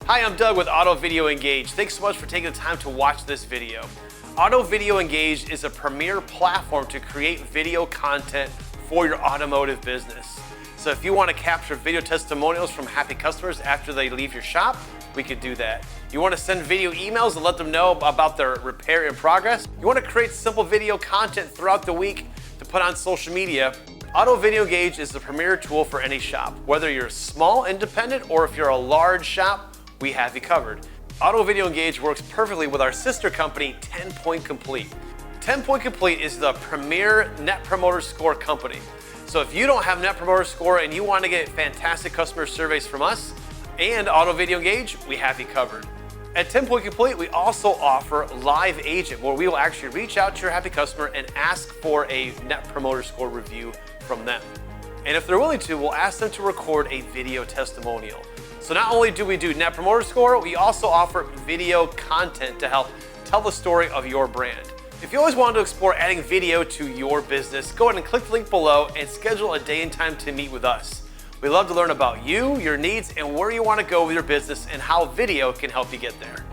Hi, I'm Doug with Auto Video Engage. Thanks so much for taking the time to watch this video. Auto Video Engage is a premier platform to create video content for your automotive business. So if you want to capture video testimonials from happy customers after they leave your shop, we could do that. You want to send video emails and let them know about their repair in progress? You want to create simple video content throughout the week to put on social media? Auto Video Engage is the premier tool for any shop. Whether you're small, independent, or if you're a large shop, we have you covered. Auto Video Engage works perfectly with our sister company, 10 Point Complete. 10 Point Complete is the premier Net Promoter Score company. So if you don't have Net Promoter Score and you want to get fantastic customer surveys from us and Auto Video Engage, we have you covered. At 10 Point Complete, we also offer Live Agent, where we will actually reach out to your happy customer and ask for a Net Promoter Score review from them. And if they're willing to, we'll ask them to record a video testimonial. So not only do we do Net Promoter Score, we also offer video content to help tell the story of your brand. If you always wanted to explore adding video to your business, go ahead and click the link below and schedule a day and time to meet with us. We love to learn about you, your needs, and where you want to go with your business and how video can help you get there.